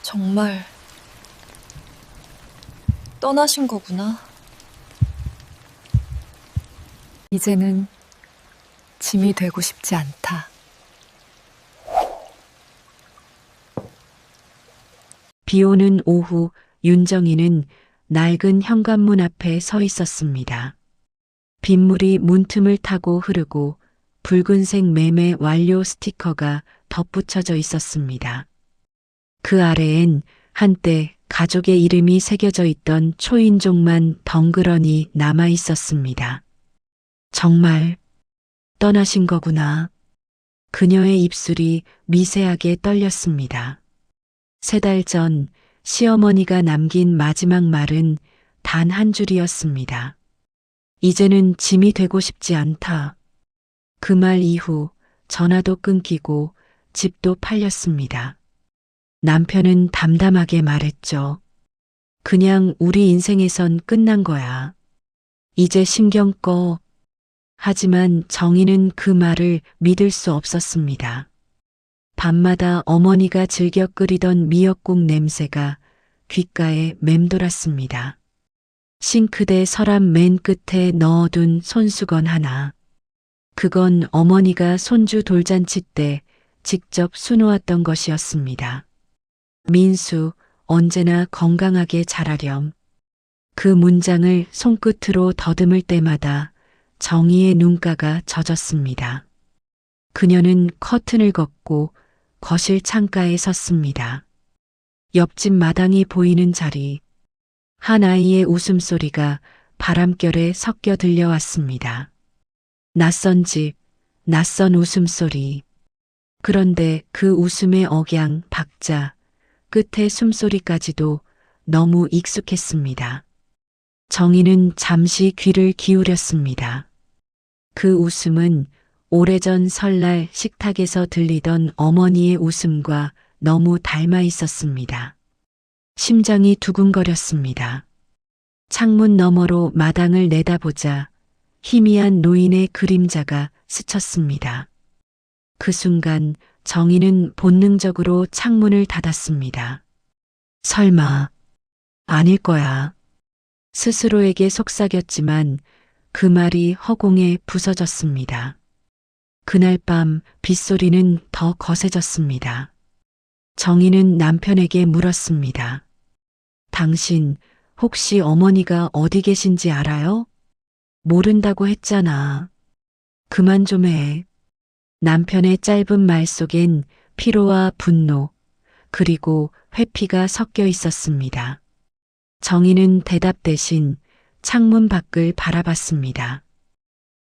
정말 떠나신 거구나. 이제는 짐이 되고 싶지 않다. 비 오는 오후 윤정이는 낡은 현관문 앞에 서 있었습니다. 빗물이 문틈을 타고 흐르고 붉은색 매매 완료 스티커가 덧붙여져 있었습니다. 그 아래엔 한때 가족의 이름이 새겨져 있던 초인종만 덩그러니 남아 있었습니다. 정말 떠나신 거구나. 그녀의 입술이 미세하게 떨렸습니다. 3달 전 시어머니가 남긴 마지막 말은 단 한 줄이었습니다. 이제는 짐이 되고 싶지 않다. 그 말 이후 전화도 끊기고 집도 팔렸습니다. 남편은 담담하게 말했죠. 그냥 우리 인생에선 끝난 거야. 이제 신경 꺼. 하지만 정희는 그 말을 믿을 수 없었습니다. 밤마다 어머니가 즐겨 끓이던 미역국 냄새가 귓가에 맴돌았습니다. 싱크대 서랍 맨 끝에 넣어둔 손수건 하나. 그건 어머니가 손주 돌잔치 때 직접 수놓았던 것이었습니다. 민수, 언제나 건강하게 자라렴. 그 문장을 손끝으로 더듬을 때마다 정희의 눈가가 젖었습니다. 그녀는 커튼을 걷고 거실 창가에 섰습니다. 옆집 마당이 보이는 자리, 한 아이의 웃음소리가 바람결에 섞여 들려왔습니다. 낯선 집, 낯선 웃음소리. 그런데 그 웃음의 억양, 박자, 끝의 숨소리까지도 너무 익숙했습니다. 정희는 잠시 귀를 기울였습니다. 그 웃음은 오래전 설날 식탁에서 들리던 어머니의 웃음과 너무 닮아 있었습니다. 심장이 두근거렸습니다. 창문 너머로 마당을 내다보자 희미한 노인의 그림자가 스쳤습니다. 그 순간 정희는 본능적으로 창문을 닫았습니다. 설마, 아닐 거야. 스스로에게 속삭였지만 그 말이 허공에 부서졌습니다. 그날 밤 빗소리는 더 거세졌습니다. 정희는 남편에게 물었습니다. 당신 혹시 어머니가 어디 계신지 알아요? 모른다고 했잖아. 그만 좀 해. 남편의 짧은 말 속엔 피로와 분노, 그리고 회피가 섞여 있었습니다. 정희는 대답 대신 창문 밖을 바라봤습니다.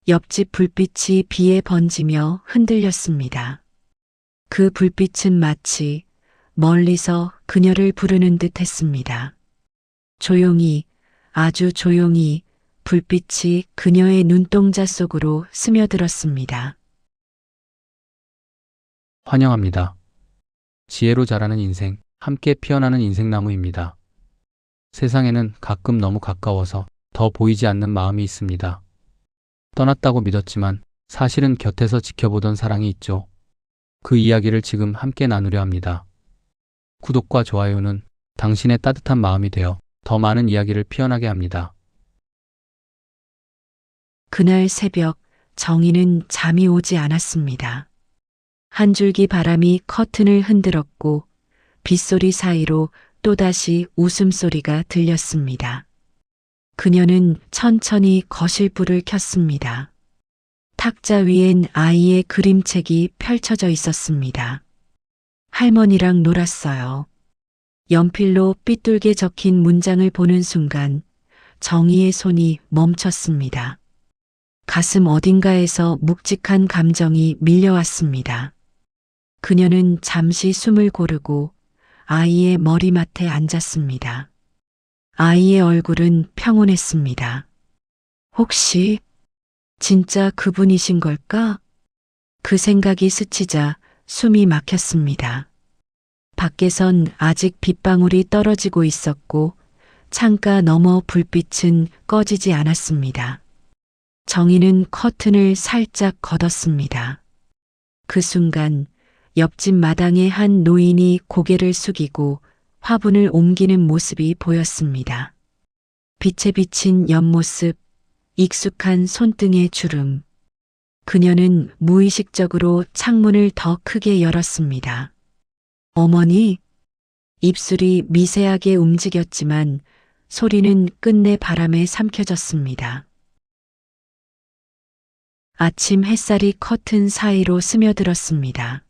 옆집 불빛이 비에 번지며 흔들렸습니다. 그 불빛은 마치 멀리서 그녀를 부르는 듯 했습니다. 조용히, 아주 조용히 불빛이 그녀의 눈동자 속으로 스며들었습니다. 환영합니다. 지혜로 자라는 인생, 함께 피어나는 인생나무입니다. 세상에는 가끔 너무 가까워서 더 보이지 않는 마음이 있습니다. 떠났다고 믿었지만 사실은 곁에서 지켜보던 사랑이 있죠. 그 이야기를 지금 함께 나누려 합니다. 구독과 좋아요는 당신의 따뜻한 마음이 되어 더 많은 이야기를 피어나게 합니다. 그날 새벽 정희는 잠이 오지 않았습니다. 한 줄기 바람이 커튼을 흔들었고 빗소리 사이로 또다시 웃음소리가 들렸습니다. 그녀는 천천히 거실불을 켰습니다. 탁자 위엔 아이의 그림책이 펼쳐져 있었습니다. 할머니랑 놀았어요. 연필로 삐뚤게 적힌 문장을 보는 순간 정희의 손이 멈췄습니다. 가슴 어딘가에서 묵직한 감정이 밀려왔습니다. 그녀는 잠시 숨을 고르고 아이의 머리맡에 앉았습니다. 아이의 얼굴은 평온했습니다. 혹시 진짜 그분이신 걸까? 그 생각이 스치자 숨이 막혔습니다. 밖에선 아직 빗방울이 떨어지고 있었고 창가 너머 불빛은 꺼지지 않았습니다. 정희는 커튼을 살짝 걷었습니다. 그 순간 옆집 마당의 한 노인이 고개를 숙이고 화분을 옮기는 모습이 보였습니다. 빛에 비친 옆모습, 익숙한 손등의 주름. 그녀는 무의식적으로 창문을 더 크게 열었습니다. 어머니, 입술이 미세하게 움직였지만 소리는 끝내 바람에 삼켜졌습니다. 아침 햇살이 커튼 사이로 스며들었습니다.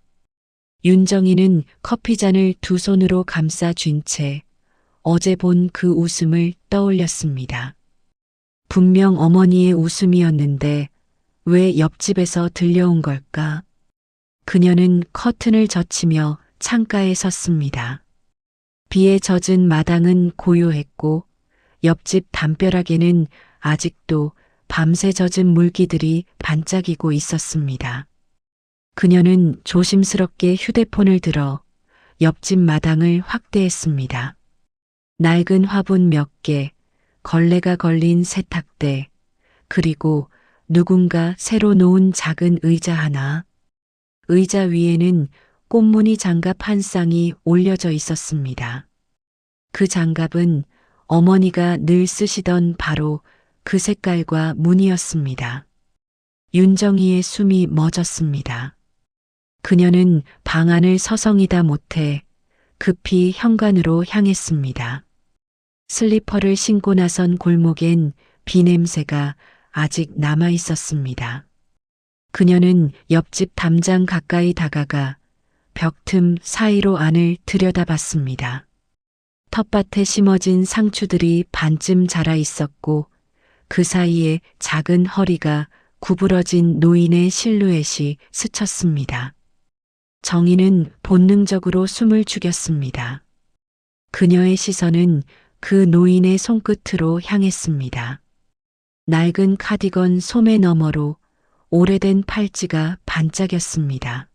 윤정이는 커피잔을 두 손으로 감싸 쥔 채 어제 본 그 웃음을 떠올렸습니다. 분명 어머니의 웃음이었는데 왜 옆집에서 들려온 걸까? 그녀는 커튼을 젖히며 창가에 섰습니다. 비에 젖은 마당은 고요했고 옆집 담벼락에는 아직도 밤새 젖은 물기들이 반짝이고 있었습니다. 그녀는 조심스럽게 휴대폰을 들어 옆집 마당을 확대했습니다. 낡은 화분 몇 개, 걸레가 걸린 세탁대, 그리고 누군가 새로 놓은 작은 의자 하나. 의자 위에는 꽃무늬 장갑 한 쌍이 올려져 있었습니다. 그 장갑은 어머니가 늘 쓰시던 바로 그 색깔과 무늬였습니다. 윤정이의 숨이 멎었습니다. 그녀는 방 안을 서성이다 못해 급히 현관으로 향했습니다. 슬리퍼를 신고 나선 골목엔 비 냄새가 아직 남아 있었습니다. 그녀는 옆집 담장 가까이 다가가 벽틈 사이로 안을 들여다봤습니다. 텃밭에 심어진 상추들이 반쯤 자라 있었고 그 사이에 작은 허리가 구부러진 노인의 실루엣이 스쳤습니다. 정희는 본능적으로 숨을 죽였습니다. 그녀의 시선은 그 노인의 손끝으로 향했습니다. 낡은 카디건 소매 너머로 오래된 팔찌가 반짝였습니다.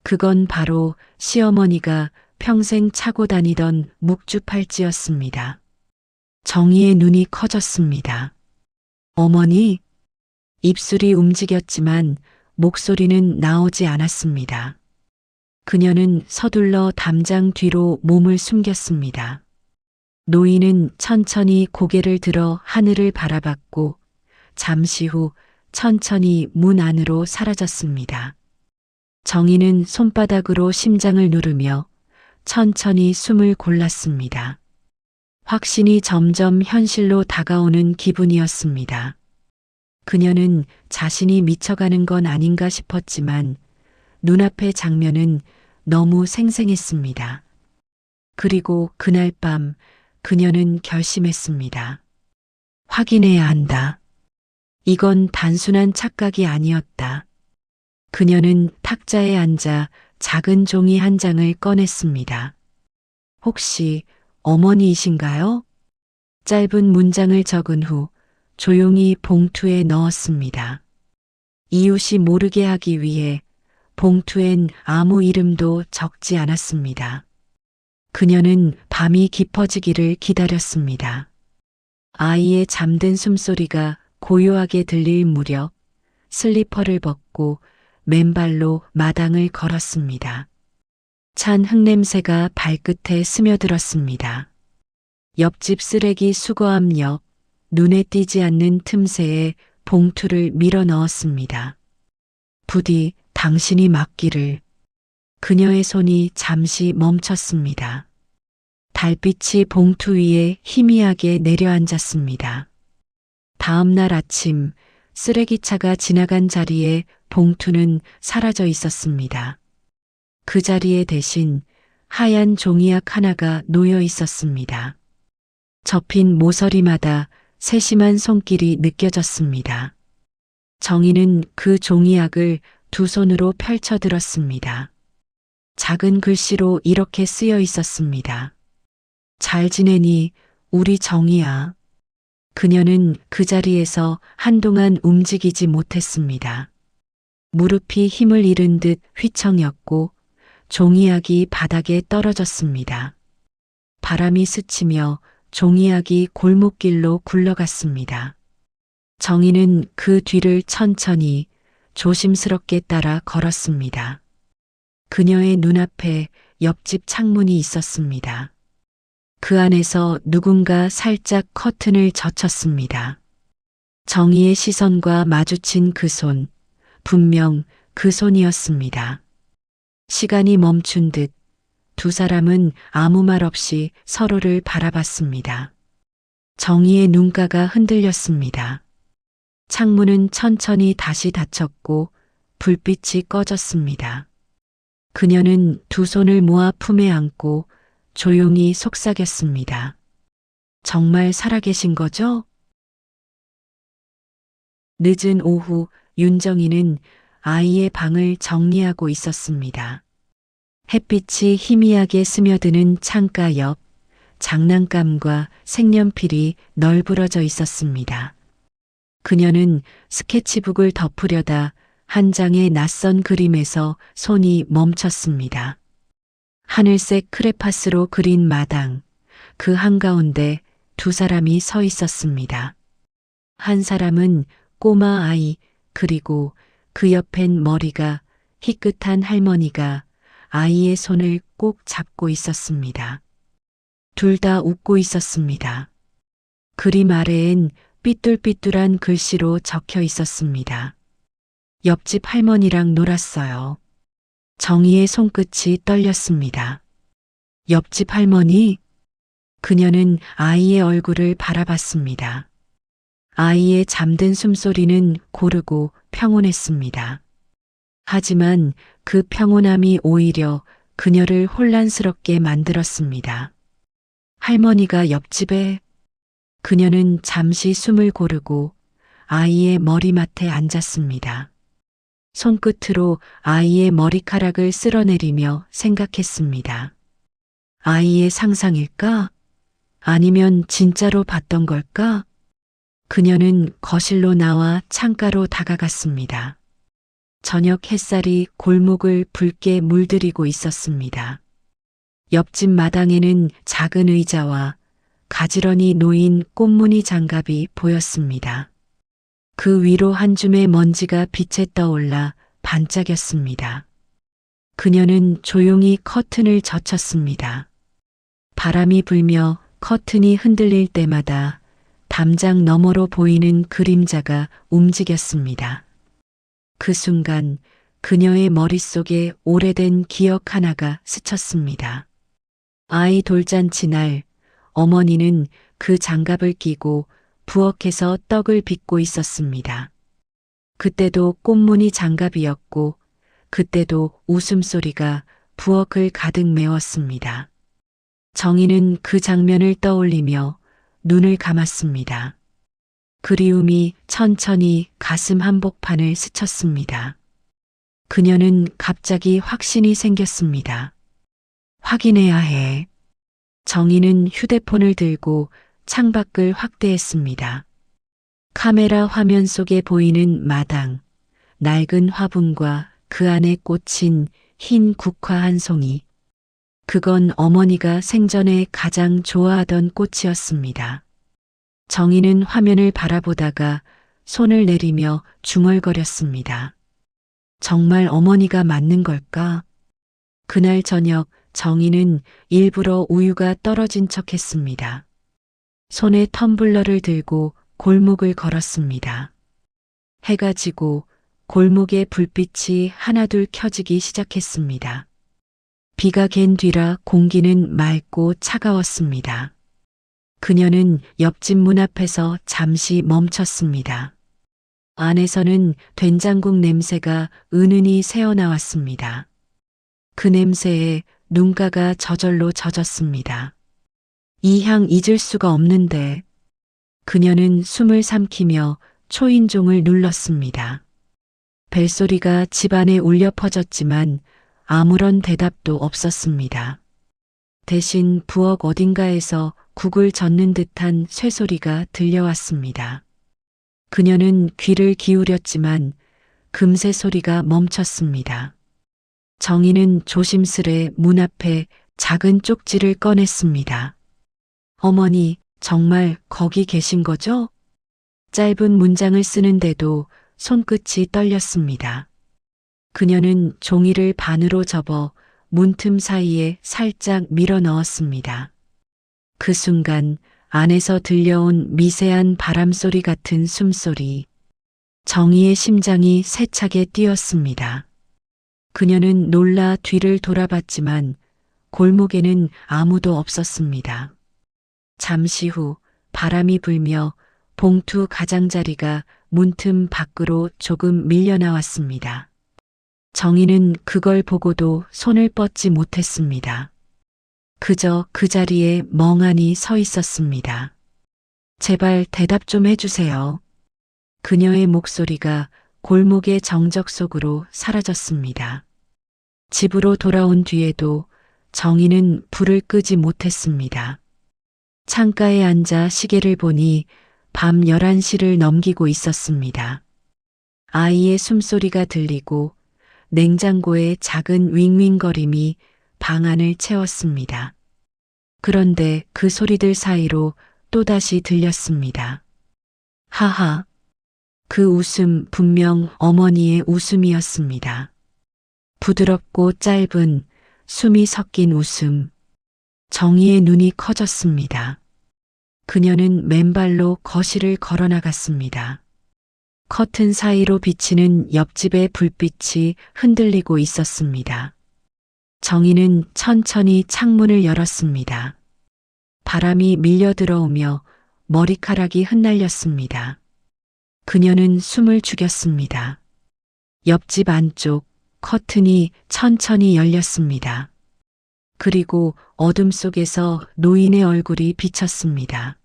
그건 바로 시어머니가 평생 차고 다니던 묵주 팔찌였습니다. 정희의 눈이 커졌습니다. 어머니, 입술이 움직였지만 목소리는 나오지 않았습니다. 그녀는 서둘러 담장 뒤로 몸을 숨겼습니다. 노인은 천천히 고개를 들어 하늘을 바라봤고 잠시 후 천천히 문 안으로 사라졌습니다. 정희는 손바닥으로 심장을 누르며 천천히 숨을 골랐습니다. 확신이 점점 현실로 다가오는 기분이었습니다. 그녀는 자신이 미쳐가는 건 아닌가 싶었지만 눈앞의 장면은 너무 생생했습니다. 그리고 그날 밤 그녀는 결심했습니다. 확인해야 한다. 이건 단순한 착각이 아니었다. 그녀는 탁자에 앉아 작은 종이 한 장을 꺼냈습니다. 혹시 어머니이신가요? 짧은 문장을 적은 후 조용히 봉투에 넣었습니다. 이웃이 모르게 하기 위해 봉투엔 아무 이름도 적지 않았습니다. 그녀는 밤이 깊어지기를 기다렸습니다. 아이의 잠든 숨소리가 고요하게 들릴 무렵 슬리퍼를 벗고 맨발로 마당을 걸었습니다. 찬 흙냄새가 발끝에 스며들었습니다. 옆집 쓰레기 수거함 옆 눈에 띄지 않는 틈새에 봉투를 밀어 넣었습니다. 부디 당신이 맞기를. 그녀의 손이 잠시 멈췄습니다. 달빛이 봉투 위에 희미하게 내려앉았습니다. 다음 날 아침 쓰레기차가 지나간 자리에 봉투는 사라져 있었습니다. 그 자리에 대신 하얀 종이약 하나가 놓여 있었습니다. 접힌 모서리마다 세심한 손길이 느껴졌습니다. 정희는 그 종이약을 두 손으로 펼쳐 들었습니다. 작은 글씨로 이렇게 쓰여 있었습니다. 잘 지내니 우리 정희야. 그녀는 그 자리에서 한동안 움직이지 못했습니다. 무릎이 힘을 잃은 듯 휘청였고 종이약이 바닥에 떨어졌습니다. 바람이 스치며 종이약이 골목길로 굴러갔습니다. 정희는 그 뒤를 천천히 조심스럽게 따라 걸었습니다. 그녀의 눈앞에 옆집 창문이 있었습니다. 그 안에서 누군가 살짝 커튼을 젖혔습니다. 정희의 시선과 마주친 그 손, 분명 그 손이었습니다. 시간이 멈춘 듯 두 사람은 아무 말 없이 서로를 바라봤습니다. 정희의 눈가가 흔들렸습니다. 창문은 천천히 다시 닫혔고 불빛이 꺼졌습니다. 그녀는 두 손을 모아 품에 안고 조용히 속삭였습니다. 정말 살아계신 거죠? 늦은 오후 윤정이는 아이의 방을 정리하고 있었습니다. 햇빛이 희미하게 스며드는 창가 옆 장난감과 색연필이 널브러져 있었습니다. 그녀는 스케치북을 덮으려다 한 장의 낯선 그림에서 손이 멈췄습니다. 하늘색 크레파스로 그린 마당, 그 한가운데 두 사람이 서 있었습니다. 한 사람은 꼬마 아이, 그리고 그 옆엔 머리가 희끗한 할머니가 아이의 손을 꼭 잡고 있었습니다. 둘 다 웃고 있었습니다. 그림 아래엔 삐뚤삐뚤한 글씨로 적혀 있었습니다. 옆집 할머니랑 놀았어요. 정희의 손끝이 떨렸습니다. 옆집 할머니? 그녀는 아이의 얼굴을 바라봤습니다. 아이의 잠든 숨소리는 고르고 평온했습니다. 하지만 그 평온함이 오히려 그녀를 혼란스럽게 만들었습니다. 할머니가 옆집에. 그녀는 잠시 숨을 고르고 아이의 머리맡에 앉았습니다. 손끝으로 아이의 머리카락을 쓸어내리며 생각했습니다. 아이의 상상일까? 아니면 진짜로 봤던 걸까? 그녀는 거실로 나와 창가로 다가갔습니다. 저녁 햇살이 골목을 붉게 물들이고 있었습니다. 옆집 마당에는 작은 의자와 가지런히 놓인 꽃무늬 장갑이 보였습니다. 그 위로 한 줌의 먼지가 빛에 떠올라 반짝였습니다. 그녀는 조용히 커튼을 젖혔습니다. 바람이 불며 커튼이 흔들릴 때마다 담장 너머로 보이는 그림자가 움직였습니다. 그 순간 그녀의 머릿속에 오래된 기억 하나가 스쳤습니다. 아이 돌잔치 날 어머니는 그 장갑을 끼고 부엌에서 떡을 빚고 있었습니다. 그때도 꽃무늬 장갑이었고 그때도 웃음소리가 부엌을 가득 메웠습니다. 정희는 그 장면을 떠올리며 눈을 감았습니다. 그리움이 천천히 가슴 한복판을 스쳤습니다. 그녀는 갑자기 확신이 생겼습니다. 확인해야 해. 정희는 휴대폰을 들고 창밖을 확대했습니다. 카메라 화면 속에 보이는 마당, 낡은 화분과 그 안에 꽂힌 흰 국화 한 송이. 그건 어머니가 생전에 가장 좋아하던 꽃이었습니다. 정희는 화면을 바라보다가 손을 내리며 중얼거렸습니다. 정말 어머니가 맞는 걸까? 그날 저녁 정희는 일부러 우유가 떨어진 척 했습니다. 손에 텀블러를 들고 골목을 걸었습니다. 해가 지고 골목의 불빛이 하나둘 켜지기 시작했습니다. 비가 갠 뒤라 공기는 맑고 차가웠습니다. 그녀는 옆집 문 앞에서 잠시 멈췄습니다. 안에서는 된장국 냄새가 은은히 새어나왔습니다. 그 냄새에 눈가가 저절로 젖었습니다. 이 향 잊을 수가 없는데. 그녀는 숨을 삼키며 초인종을 눌렀습니다. 벨소리가 집안에 울려 퍼졌지만 아무런 대답도 없었습니다. 대신 부엌 어딘가에서 국을 젓는 듯한 쇠소리가 들려왔습니다. 그녀는 귀를 기울였지만 금세 소리가 멈췄습니다. 정희는 조심스레 문 앞에 작은 쪽지를 꺼냈습니다. 어머니, 정말 거기 계신 거죠? 짧은 문장을 쓰는데도 손끝이 떨렸습니다. 그녀는 종이를 반으로 접어 문틈 사이에 살짝 밀어 넣었습니다. 그 순간 안에서 들려온 미세한 바람소리 같은 숨소리. 정희의 심장이 세차게 뛰었습니다. 그녀는 놀라 뒤를 돌아봤지만 골목에는 아무도 없었습니다. 잠시 후 바람이 불며 봉투 가장자리가 문틈 밖으로 조금 밀려나왔습니다. 정희는 그걸 보고도 손을 뻗지 못했습니다. 그저 그 자리에 멍하니 서 있었습니다. 제발 대답 좀 해주세요. 그녀의 목소리가 골목의 정적 속으로 사라졌습니다. 집으로 돌아온 뒤에도 정희는 불을 끄지 못했습니다. 창가에 앉아 시계를 보니 밤 11시를 넘기고 있었습니다. 아이의 숨소리가 들리고 냉장고의 작은 윙윙거림이 방 안을 채웠습니다. 그런데 그 소리들 사이로 또다시 들렸습니다. 하하. 그 웃음 분명 어머니의 웃음이었습니다. 부드럽고 짧은 숨이 섞인 웃음. 정희의 눈이 커졌습니다. 그녀는 맨발로 거실을 걸어나갔습니다. 커튼 사이로 비치는 옆집의 불빛이 흔들리고 있었습니다. 정희는 천천히 창문을 열었습니다. 바람이 밀려 들어오며 머리카락이 흩날렸습니다. 그녀는 숨을 죽였습니다. 옆집 안쪽 커튼이 천천히 열렸습니다. 그리고 어둠 속에서 노인의 얼굴이 비쳤습니다.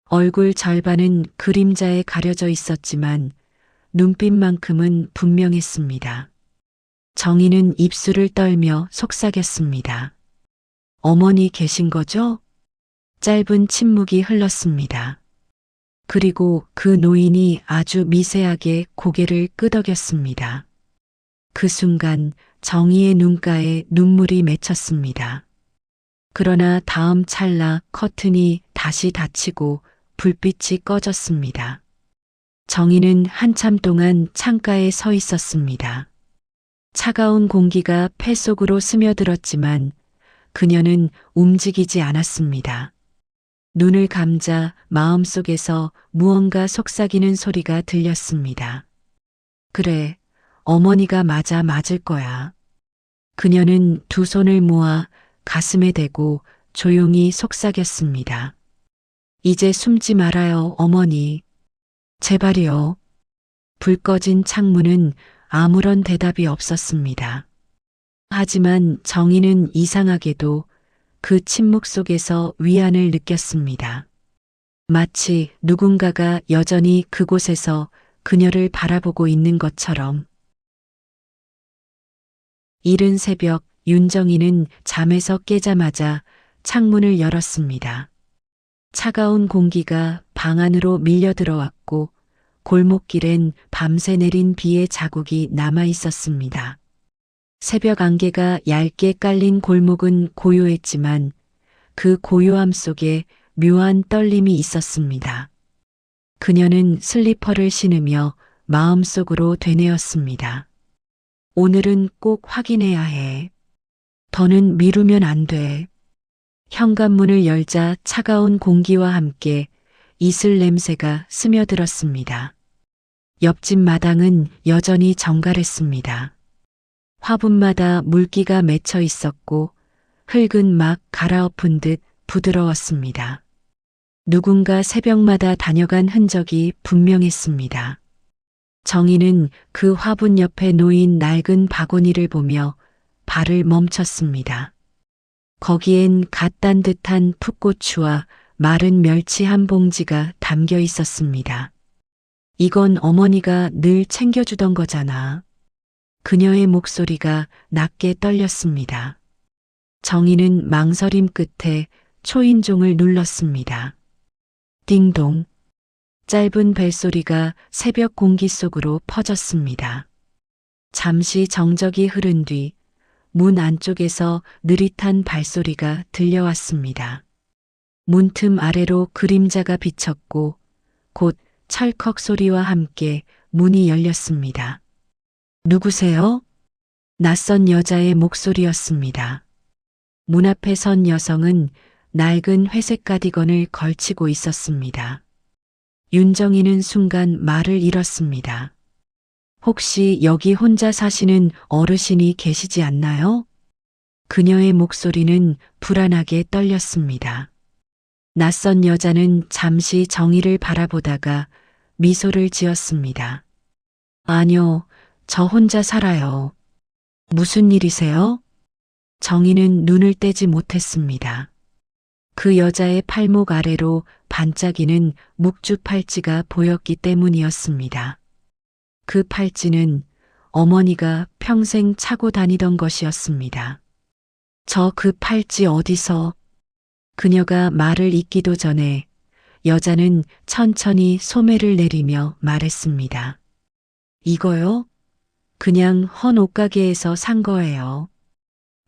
얼굴 절반은 그림자에 가려져 있었지만 눈빛만큼은 분명했습니다. 정희는 입술을 떨며 속삭였습니다. 어머니 계신 거죠? 짧은 침묵이 흘렀습니다. 그리고 그 노인이 아주 미세하게 고개를 끄덕였습니다. 그 순간 정희의 눈가에 눈물이 맺혔습니다. 그러나 다음 찰나 커튼이 다시 닫히고 불빛이 꺼졌습니다. 정희는 한참 동안 창가에 서 있었습니다. 차가운 공기가 폐 속으로 스며들었지만 그녀는 움직이지 않았습니다. 눈을 감자 마음속에서 무언가 속삭이는 소리가 들렸습니다. 그래, 어머니가 맞을 거야. 그녀는 두 손을 모아 가슴에 대고 조용히 속삭였습니다. 이제 숨지 말아요, 어머니. 제발이요. 불 꺼진 창문은 아무런 대답이 없었습니다. 하지만 정희는 이상하게도 그 침묵 속에서 위안을 느꼈습니다. 마치 누군가가 여전히 그곳에서 그녀를 바라보고 있는 것처럼. 이른 새벽 윤정이는 잠에서 깨자마자 창문을 열었습니다. 차가운 공기가 방 안으로 밀려 들어왔고 골목길엔 밤새 내린 비의 자국이 남아 있었습니다. 새벽 안개가 얇게 깔린 골목은 고요했지만 그 고요함 속에 묘한 떨림이 있었습니다. 그녀는 슬리퍼를 신으며 마음속으로 되뇌었습니다. 오늘은 꼭 확인해야 해. 더는 미루면 안 돼. 현관문을 열자 차가운 공기와 함께 이슬 냄새가 스며들었습니다. 옆집 마당은 여전히 정갈했습니다. 화분마다 물기가 맺혀 있었고 흙은 막 갈아엎은 듯 부드러웠습니다. 누군가 새벽마다 다녀간 흔적이 분명했습니다. 정희는 그 화분 옆에 놓인 낡은 바구니를 보며 발을 멈췄습니다. 거기엔 갓 딴 듯한 풋고추와 마른 멸치 한 봉지가 담겨 있었습니다. 이건 어머니가 늘 챙겨주던 거잖아. 그녀의 목소리가 낮게 떨렸습니다. 정희는 망설임 끝에 초인종을 눌렀습니다. 띵동. 짧은 벨소리가 새벽 공기 속으로 퍼졌습니다. 잠시 정적이 흐른 뒤 문 안쪽에서 느릿한 발소리가 들려왔습니다. 문틈 아래로 그림자가 비쳤고 곧 철컥 소리와 함께 문이 열렸습니다. 누구세요? 낯선 여자의 목소리였습니다. 문 앞에 선 여성은 낡은 회색 가디건을 걸치고 있었습니다. 윤정이는 순간 말을 잃었습니다. 혹시 여기 혼자 사시는 어르신이 계시지 않나요? 그녀의 목소리는 불안하게 떨렸습니다. 낯선 여자는 잠시 정희를 바라보다가 미소를 지었습니다. 아니요, 저 혼자 살아요. 무슨 일이세요? 정희는 눈을 떼지 못했습니다. 그 여자의 팔목 아래로 반짝이는 묵주 팔찌가 보였기 때문이었습니다. 그 팔찌는 어머니가 평생 차고 다니던 것이었습니다. 저 그 팔찌 어디서? 그녀가 말을 잇기도 전에 여자는 천천히 소매를 내리며 말했습니다. 이거요? 그냥 헌 옷가게에서 산 거예요.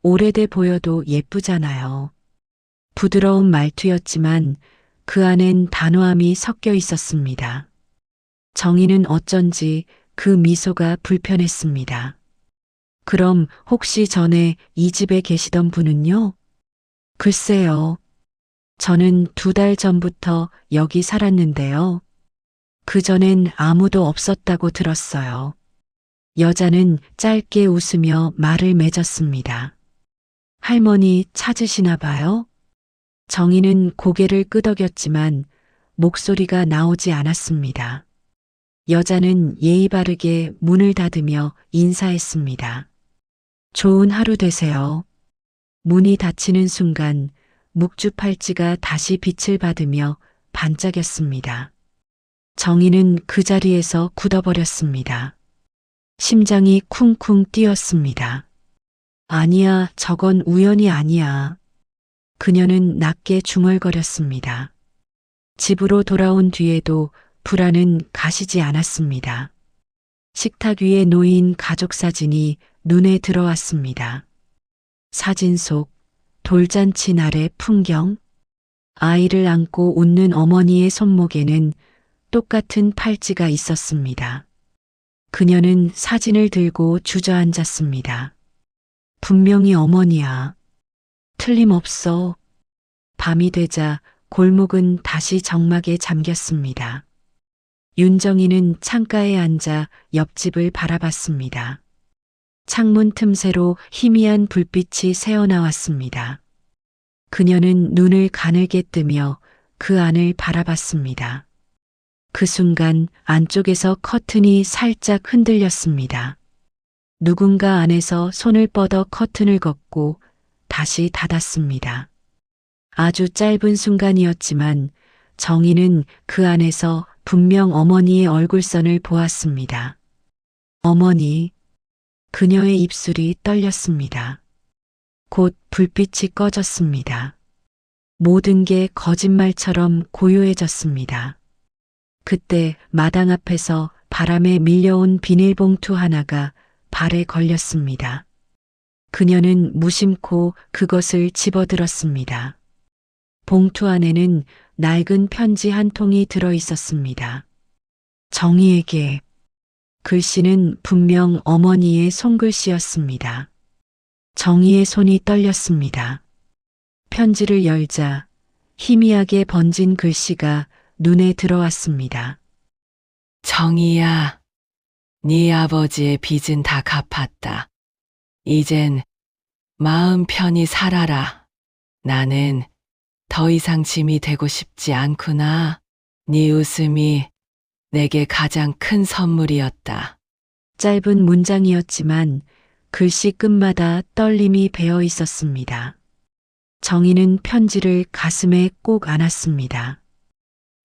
오래돼 보여도 예쁘잖아요. 부드러운 말투였지만 그 안엔 단호함이 섞여 있었습니다. 정희는 어쩐지 그 미소가 불편했습니다. 그럼 혹시 전에 이 집에 계시던 분은요? 글쎄요. 저는 2달 전부터 여기 살았는데요. 그전엔 아무도 없었다고 들었어요. 여자는 짧게 웃으며 말을 맺었습니다. 할머니 찾으시나 봐요? 정희는 고개를 끄덕였지만 목소리가 나오지 않았습니다. 여자는 예의 바르게 문을 닫으며 인사했습니다. 좋은 하루 되세요. 문이 닫히는 순간 묵주 팔찌가 다시 빛을 받으며 반짝였습니다. 정희는 그 자리에서 굳어버렸습니다. 심장이 쿵쿵 뛰었습니다. 아니야, 저건 우연이 아니야. 그녀는 낮게 중얼거렸습니다. 집으로 돌아온 뒤에도 불안은 가시지 않았습니다. 식탁 위에 놓인 가족 사진이 눈에 들어왔습니다. 사진 속 돌잔치 날의 풍경, 아이를 안고 웃는 어머니의 손목에는 똑같은 팔찌가 있었습니다. 그녀는 사진을 들고 주저앉았습니다. 분명히 어머니야. 틀림없어. 밤이 되자 골목은 다시 정막에 잠겼습니다. 윤정이는 창가에 앉아 옆집을 바라봤습니다. 창문 틈새로 희미한 불빛이 새어나왔습니다. 그녀는 눈을 가늘게 뜨며 그 안을 바라봤습니다. 그 순간 안쪽에서 커튼이 살짝 흔들렸습니다. 누군가 안에서 손을 뻗어 커튼을 걷고 다시 닫았습니다. 아주 짧은 순간이었지만 정희는 그 안에서 분명 어머니의 얼굴선을 보았습니다. 어머니, 그녀의 입술이 떨렸습니다. 곧 불빛이 꺼졌습니다. 모든 게 거짓말처럼 고요해졌습니다. 그때 마당 앞에서 바람에 밀려온 비닐봉투 하나가 발에 걸렸습니다. 그녀는 무심코 그것을 집어들었습니다. 봉투 안에는 낡은 편지 한 통이 들어 있었습니다. 정희에게. 글씨는 분명 어머니의 손글씨였습니다. 정희의 손이 떨렸습니다. 편지를 열자 희미하게 번진 글씨가 눈에 들어왔습니다. 정희야, 네 아버지의 빚은 다 갚았다. 이젠 마음 편히 살아라. 나는 더 이상 짐이 되고 싶지 않구나. 네 웃음이 내게 가장 큰 선물이었다. 짧은 문장이었지만 글씨 끝마다 떨림이 배어 있었습니다. 정희는 편지를 가슴에 꼭 안았습니다.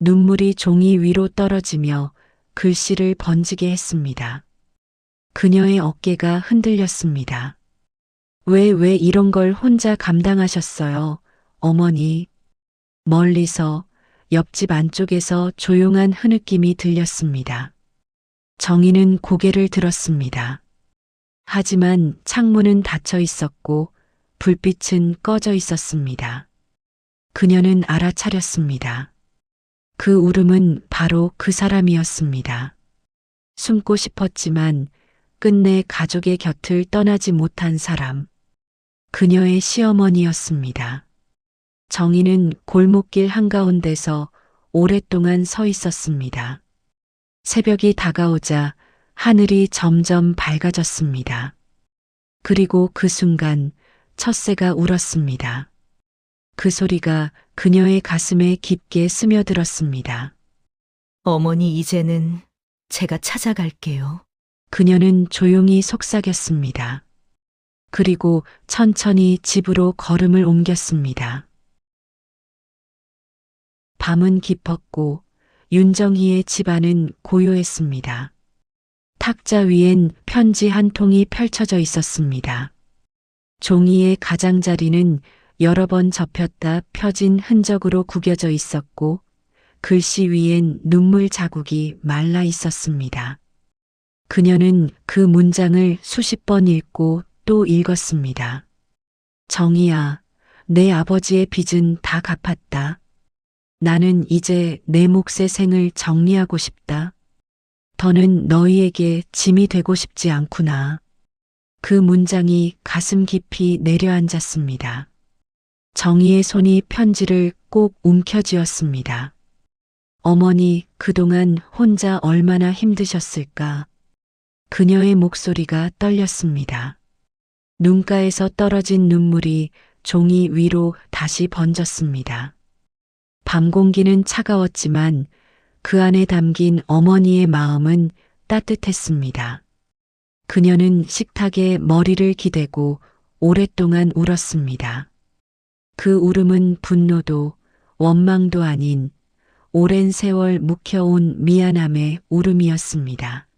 눈물이 종이 위로 떨어지며 글씨를 번지게 했습니다. 그녀의 어깨가 흔들렸습니다. 왜 이런 걸 혼자 감당하셨어요, 어머니? 멀리서 옆집 안쪽에서 조용한 흐느낌이 들렸습니다. 정희는 고개를 들었습니다. 하지만 창문은 닫혀 있었고 불빛은 꺼져 있었습니다. 그녀는 알아차렸습니다. 그 울음은 바로 그 사람이었습니다. 숨고 싶었지만 끝내 가족의 곁을 떠나지 못한 사람. 그녀의 시어머니였습니다. 정희는 골목길 한가운데서 오랫동안 서 있었습니다. 새벽이 다가오자 하늘이 점점 밝아졌습니다. 그리고 그 순간 첫새가 울었습니다. 그 소리가 그녀의 가슴에 깊게 스며들었습니다. 어머니, 이제는 제가 찾아갈게요. 그녀는 조용히 속삭였습니다. 그리고 천천히 집으로 걸음을 옮겼습니다. 밤은 깊었고 윤정희의 집안은 고요했습니다. 탁자 위엔 편지 한 통이 펼쳐져 있었습니다. 종이의 가장자리는 여러 번 접혔다 펴진 흔적으로 구겨져 있었고 글씨 위엔 눈물 자국이 말라 있었습니다. 그녀는 그 문장을 수십 번 읽고 또 읽었습니다. 정희야, 내 아버지의 빚은 다 갚았다. 나는 이제 내 몫의 생을 정리하고 싶다. 더는 너희에게 짐이 되고 싶지 않구나. 그 문장이 가슴 깊이 내려앉았습니다. 정희의 손이 편지를 꼭 움켜쥐었습니다. 어머니, 그동안 혼자 얼마나 힘드셨을까? 그녀의 목소리가 떨렸습니다. 눈가에서 떨어진 눈물이 종이 위로 다시 번졌습니다. 밤 공기는 차가웠지만 그 안에 담긴 어머니의 마음은 따뜻했습니다. 그녀는 식탁에 머리를 기대고 오랫동안 울었습니다. 그 울음은 분노도 원망도 아닌 오랜 세월 묵혀온 미안함의 울음이었습니다.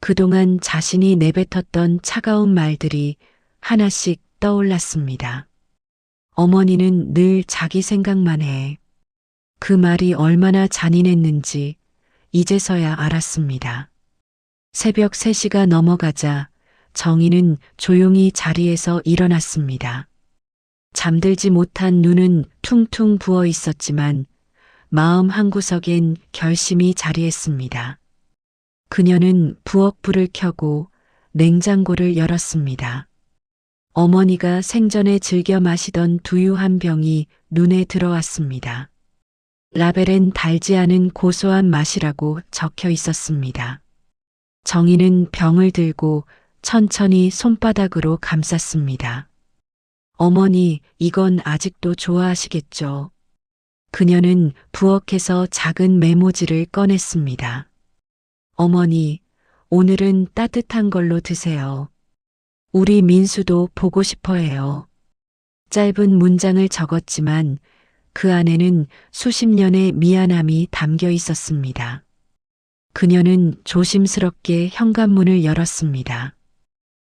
그동안 자신이 내뱉었던 차가운 말들이 하나씩 떠올랐습니다. 어머니는 늘 자기 생각만 해. 그 말이 얼마나 잔인했는지 이제서야 알았습니다. 새벽 3시가 넘어가자 정희는 조용히 자리에서 일어났습니다. 잠들지 못한 눈은 퉁퉁 부어 있었지만 마음 한구석엔 결심이 자리했습니다. 그녀는 부엌불을 켜고 냉장고를 열었습니다. 어머니가 생전에 즐겨 마시던 두유 한 병이 눈에 들어왔습니다. 라벨엔 달지 않은 고소한 맛이라고 적혀 있었습니다. 정희는 병을 들고 천천히 손바닥으로 감쌌습니다. 어머니, 이건 아직도 좋아하시겠죠? 그녀는 부엌에서 작은 메모지를 꺼냈습니다. 어머니, 오늘은 따뜻한 걸로 드세요. 우리 민수도 보고 싶어 해요. 짧은 문장을 적었지만 그 안에는 수십 년의 미안함이 담겨 있었습니다. 그녀는 조심스럽게 현관문을 열었습니다.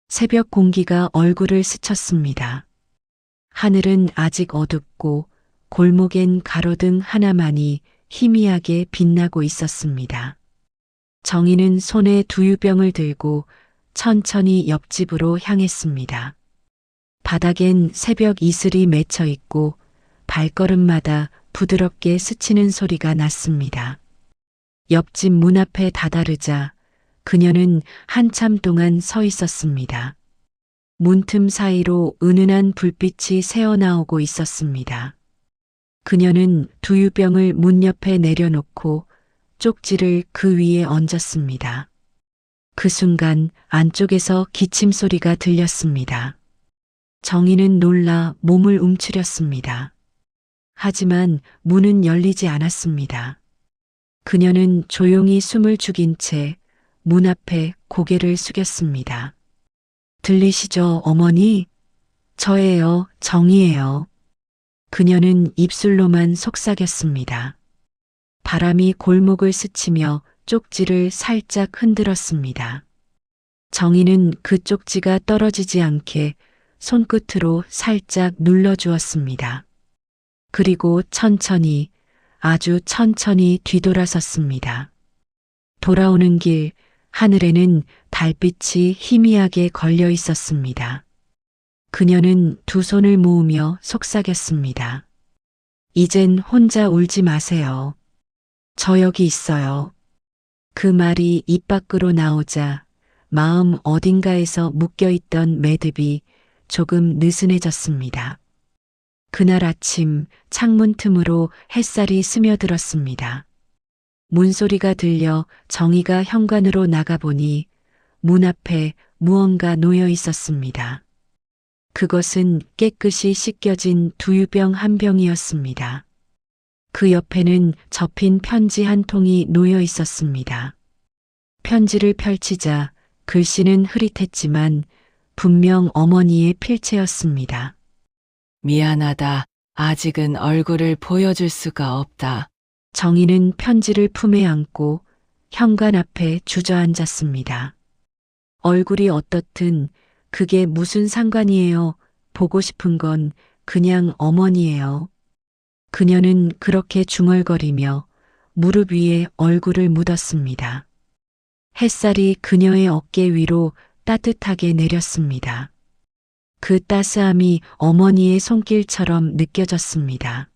새벽 공기가 얼굴을 스쳤습니다. 하늘은 아직 어둡고 골목엔 가로등 하나만이 희미하게 빛나고 있었습니다. 정희는 손에 두유병을 들고 천천히 옆집으로 향했습니다. 바닥엔 새벽 이슬이 맺혀 있고 발걸음마다 부드럽게 스치는 소리가 났습니다. 옆집 문 앞에 다다르자 그녀는 한참 동안 서 있었습니다. 문틈 사이로 은은한 불빛이 새어나오고 있었습니다. 그녀는 두유병을 문 옆에 내려놓고 쪽지를 그 위에 얹었습니다. 그 순간 안쪽에서 기침 소리가 들렸습니다. 정희는 놀라 몸을 움츠렸습니다. 하지만 문은 열리지 않았습니다. 그녀는 조용히 숨을 죽인 채 문 앞에 고개를 숙였습니다. 들리시죠, 어머니? 저예요, 정희예요. 그녀는 입술로만 속삭였습니다. 바람이 골목을 스치며 쪽지를 살짝 흔들었습니다. 정희는 그 쪽지가 떨어지지 않게 손끝으로 살짝 눌러주었습니다. 그리고 천천히, 아주 천천히 뒤돌아섰습니다. 돌아오는 길, 하늘에는 달빛이 희미하게 걸려 있었습니다. 그녀는 두 손을 모으며 속삭였습니다. 이젠 혼자 울지 마세요. 저 여기 있어요. 그 말이 입 밖으로 나오자 마음 어딘가에서 묶여있던 매듭이 조금 느슨해졌습니다. 그날 아침 창문 틈으로 햇살이 스며들었습니다. 문소리가 들려 정희가 현관으로 나가보니 문 앞에 무언가 놓여 있었습니다. 그것은 깨끗이 씻겨진 두유병 한 병이었습니다. 그 옆에는 접힌 편지 한 통이 놓여 있었습니다. 편지를 펼치자 글씨는 흐릿했지만 분명 어머니의 필체였습니다. 미안하다. 아직은 얼굴을 보여줄 수가 없다. 정희는 편지를 품에 안고 현관 앞에 주저앉았습니다. 얼굴이 어떻든 그게 무슨 상관이에요. 보고 싶은 건 그냥 어머니예요. 그녀는 그렇게 중얼거리며 무릎 위에 얼굴을 묻었습니다. 햇살이 그녀의 어깨 위로 따뜻하게 내렸습니다. 그 따스함이 어머니의 손길처럼 느껴졌습니다.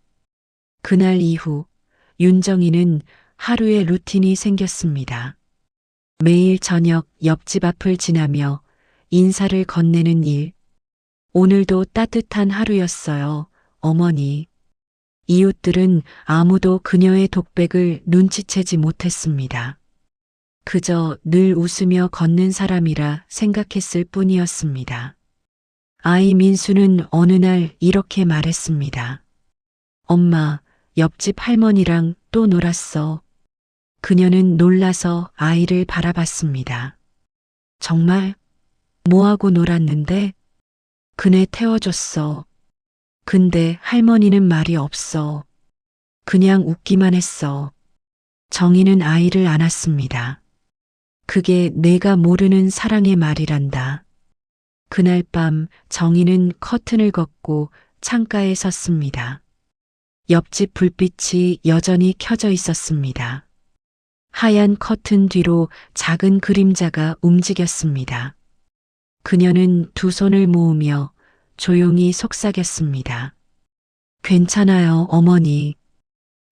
그날 이후 윤정이는 하루의 루틴이 생겼습니다. 매일 저녁 옆집 앞을 지나며 인사를 건네는 일. 오늘도 따뜻한 하루였어요, 어머니. 이웃들은 아무도 그녀의 독백을 눈치채지 못했습니다. 그저 늘 웃으며 걷는 사람이라 생각했을 뿐이었습니다. 아이 민수는 어느 날 이렇게 말했습니다. 엄마, 옆집 할머니랑 또 놀았어. 그녀는 놀라서 아이를 바라봤습니다. 정말? 뭐하고 놀았는데? 그네 태워줬어. 근데 할머니는 말이 없어. 그냥 웃기만 했어. 정희는 아이를 안았습니다. 그게 내가 모르는 사랑의 말이란다. 그날 밤 정희는 커튼을 걷고 창가에 섰습니다. 옆집 불빛이 여전히 켜져 있었습니다. 하얀 커튼 뒤로 작은 그림자가 움직였습니다. 그녀는 두 손을 모으며 조용히 속삭였습니다. 괜찮아요, 어머니.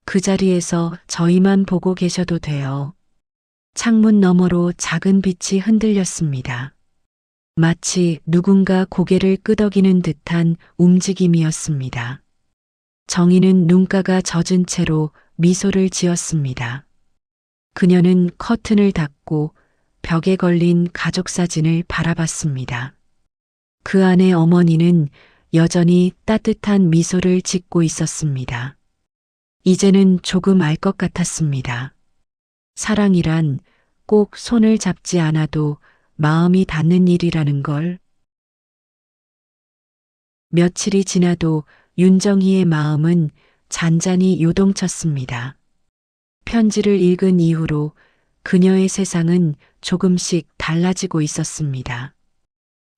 그 자리에서 저희만 보고 계셔도 돼요. 창문 너머로 작은 빛이 흔들렸습니다. 마치 누군가 고개를 끄덕이는 듯한 움직임이었습니다. 정희는 눈가가 젖은 채로 미소를 지었습니다. 그녀는 커튼을 닫고 벽에 걸린 가족 사진을 바라봤습니다. 그 안에 어머니는 여전히 따뜻한 미소를 짓고 있었습니다. 이제는 조금 알 것 같았습니다. 사랑이란 꼭 손을 잡지 않아도 마음이 닿는 일이라는 걸. 며칠이 지나도 윤정희의 마음은 잔잔히 요동쳤습니다. 편지를 읽은 이후로 그녀의 세상은 조금씩 달라지고 있었습니다.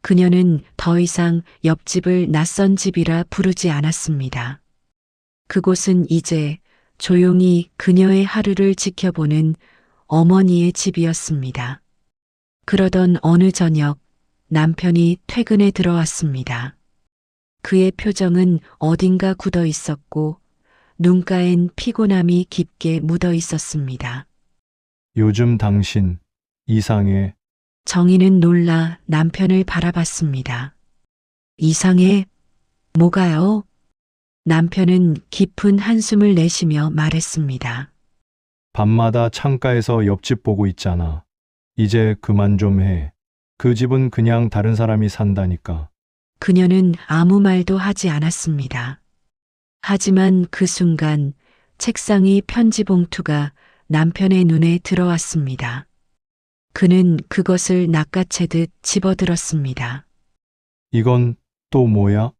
그녀는 더 이상 옆집을 낯선 집이라 부르지 않았습니다. 그곳은 이제 조용히 그녀의 하루를 지켜보는 어머니의 집이었습니다. 그러던 어느 저녁 남편이 퇴근에 들어왔습니다. 그의 표정은 어딘가 굳어 있었고 눈가엔 피곤함이 깊게 묻어 있었습니다. 요즘 당신 이상해. 정희는 놀라 남편을 바라봤습니다. 이상해? 뭐가요? 남편은 깊은 한숨을 내쉬며 말했습니다. 밤마다 창가에서 옆집 보고 있잖아. 이제 그만 좀 해. 그 집은 그냥 다른 사람이 산다니까. 그녀는 아무 말도 하지 않았습니다. 하지만 그 순간 책상 위 편지 봉투가 남편의 눈에 들어왔습니다. 그는 그것을 낚아채듯 집어들었습니다. 이건 또 뭐야?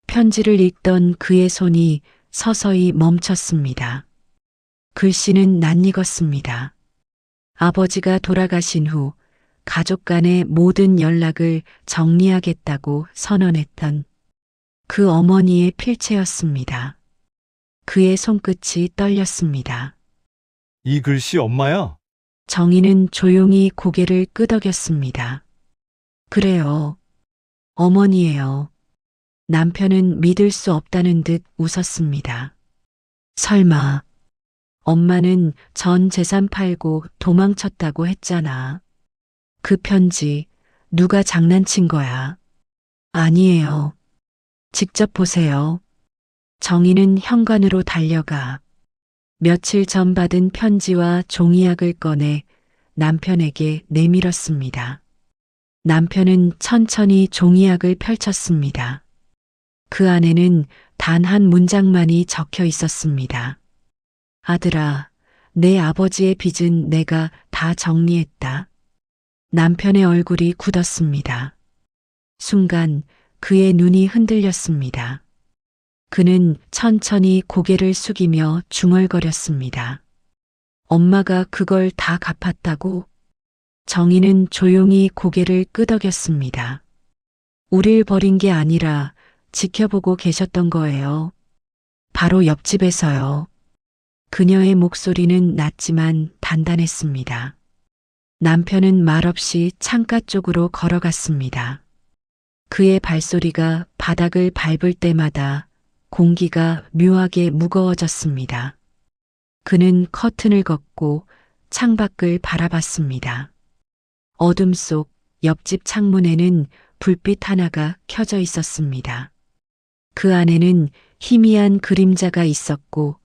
편지를 읽던 그의 손이 서서히 멈췄습니다. 글씨는 낯익었습니다. 아버지가 돌아가신 후 가족 간의 모든 연락을 정리하겠다고 선언했던 그 어머니의 필체였습니다. 그의 손끝이 떨렸습니다. 이 글씨 엄마야? 정희는 조용히 고개를 끄덕였습니다. 그래요. 어머니예요. 남편은 믿을 수 없다는 듯 웃었습니다. 설마 엄마는 전 재산 팔고 도망쳤다고 했잖아. 그 편지 누가 장난친 거야? 아니에요. 직접 보세요. 정희는 현관으로 달려가 며칠 전 받은 편지와 종이약을 꺼내 남편에게 내밀었습니다. 남편은 천천히 종이약을 펼쳤습니다. 그 안에는 단 한 문장만이 적혀 있었습니다. 아들아, 내 아버지의 빚은 내가 다 정리했다. 남편의 얼굴이 굳었습니다. 순간 그의 눈이 흔들렸습니다. 그는 천천히 고개를 숙이며 중얼거렸습니다. 엄마가 그걸 다 갚았다고? 정희는 조용히 고개를 끄덕였습니다. 우릴 버린 게 아니라 지켜보고 계셨던 거예요. 바로 옆집에서요. 그녀의 목소리는 낮지만 단단했습니다. 남편은 말없이 창가 쪽으로 걸어갔습니다. 그의 발소리가 바닥을 밟을 때마다 공기가 묘하게 무거워졌습니다. 그는 커튼을 걷고 창밖을 바라봤습니다. 어둠 속 옆집 창문에는 불빛 하나가 켜져 있었습니다. 그 안에는 희미한 그림자가 있었고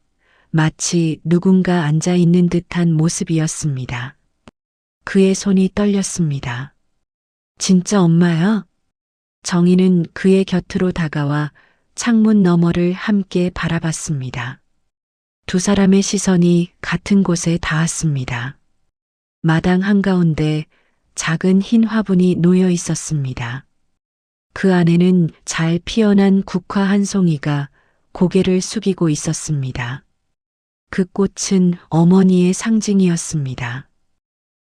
마치 누군가 앉아 있는 듯한 모습이었습니다. 그의 손이 떨렸습니다. 진짜 엄마야? 정희는 그의 곁으로 다가와 창문 너머를 함께 바라봤습니다. 두 사람의 시선이 같은 곳에 닿았습니다. 마당 한가운데 작은 흰 화분이 놓여 있었습니다. 그 안에는 잘 피어난 국화 한 송이가 고개를 숙이고 있었습니다. 그 꽃은 어머니의 상징이었습니다.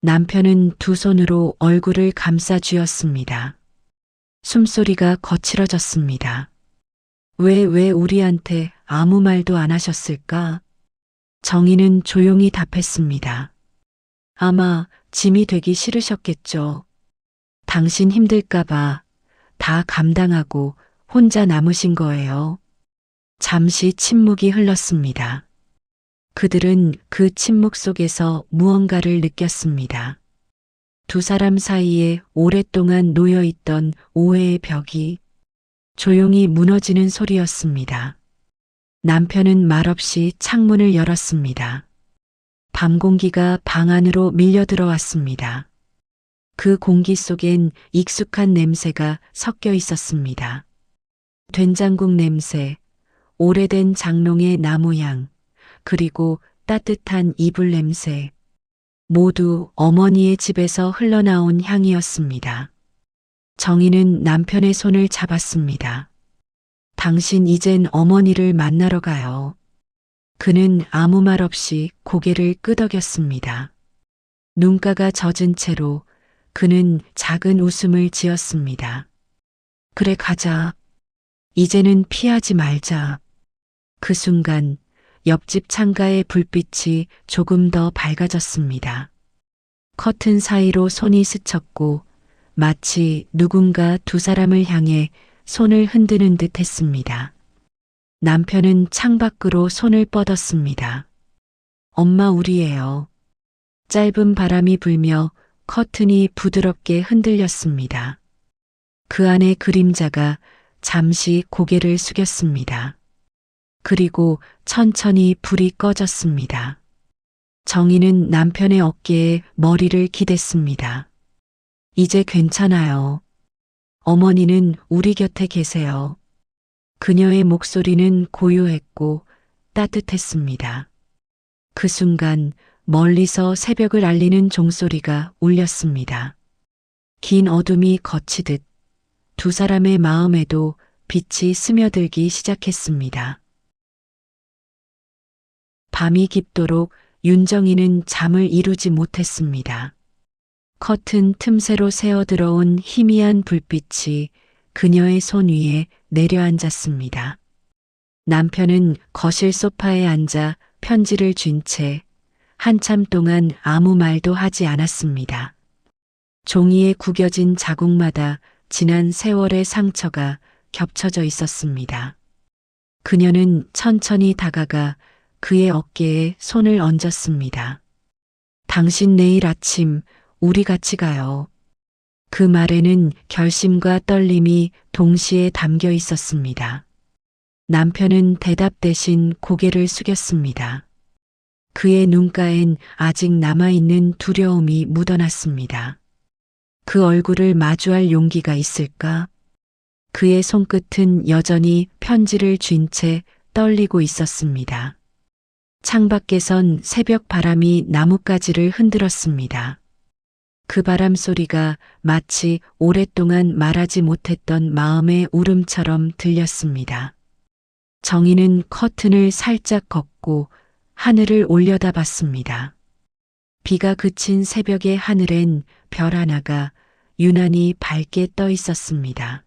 남편은 두 손으로 얼굴을 감싸 쥐었습니다. 숨소리가 거칠어졌습니다. 왜 우리한테 아무 말도 안 하셨을까? 정희는 조용히 답했습니다. 아마 짐이 되기 싫으셨겠죠. 당신 힘들까봐 다 감당하고 혼자 남으신 거예요. 잠시 침묵이 흘렀습니다. 그들은 그 침묵 속에서 무언가를 느꼈습니다. 두 사람 사이에 오랫동안 놓여있던 오해의 벽이 조용히 무너지는 소리였습니다. 남편은 말없이 창문을 열었습니다. 밤 공기가 방 안으로 밀려 들어왔습니다. 그 공기 속엔 익숙한 냄새가 섞여 있었습니다. 된장국 냄새, 오래된 장롱의 나무향, 그리고 따뜻한 이불 냄새. 모두 어머니의 집에서 흘러나온 향이었습니다. 정희는 남편의 손을 잡았습니다. 당신 이젠 어머니를 만나러 가요. 그는 아무 말 없이 고개를 끄덕였습니다. 눈가가 젖은 채로 그는 작은 웃음을 지었습니다. 그래, 가자. 이제는 피하지 말자. 그 순간 옆집 창가의 불빛이 조금 더 밝아졌습니다. 커튼 사이로 손이 스쳤고 마치 누군가 두 사람을 향해 손을 흔드는 듯 했습니다. 남편은 창밖으로 손을 뻗었습니다. 엄마, 우리예요. 짧은 바람이 불며 커튼이 부드럽게 흔들렸습니다. 그 안의 그림자가 잠시 고개를 숙였습니다. 그리고 천천히 불이 꺼졌습니다. 정희는 남편의 어깨에 머리를 기댔습니다. 이제 괜찮아요. 어머니는 우리 곁에 계세요. 그녀의 목소리는 고요했고 따뜻했습니다. 그 순간 멀리서 새벽을 알리는 종소리가 울렸습니다. 긴 어둠이 걷히듯 두 사람의 마음에도 빛이 스며들기 시작했습니다. 밤이 깊도록 윤정이는 잠을 이루지 못했습니다. 커튼 틈새로 새어 들어온 희미한 불빛이 그녀의 손 위에 내려앉았습니다. 남편은 거실 소파에 앉아 편지를 쥔 채 한참 동안 아무 말도 하지 않았습니다. 종이에 구겨진 자국마다 지난 세월의 상처가 겹쳐져 있었습니다. 그녀는 천천히 다가가 그의 어깨에 손을 얹었습니다. 당신 내일 아침 우리 같이 가요. 그 말에는 결심과 떨림이 동시에 담겨 있었습니다. 남편은 대답 대신 고개를 숙였습니다. 그의 눈가엔 아직 남아있는 두려움이 묻어났습니다. 그 얼굴을 마주할 용기가 있을까? 그의 손끝은 여전히 편지를 쥔 채 떨리고 있었습니다. 창밖에선 새벽 바람이 나뭇가지를 흔들었습니다. 그 바람 소리가 마치 오랫동안 말하지 못했던 마음의 울음처럼 들렸습니다. 정희는 커튼을 살짝 걷고 하늘을 올려다봤습니다. 비가 그친 새벽의 하늘엔 별 하나가 유난히 밝게 떠 있었습니다.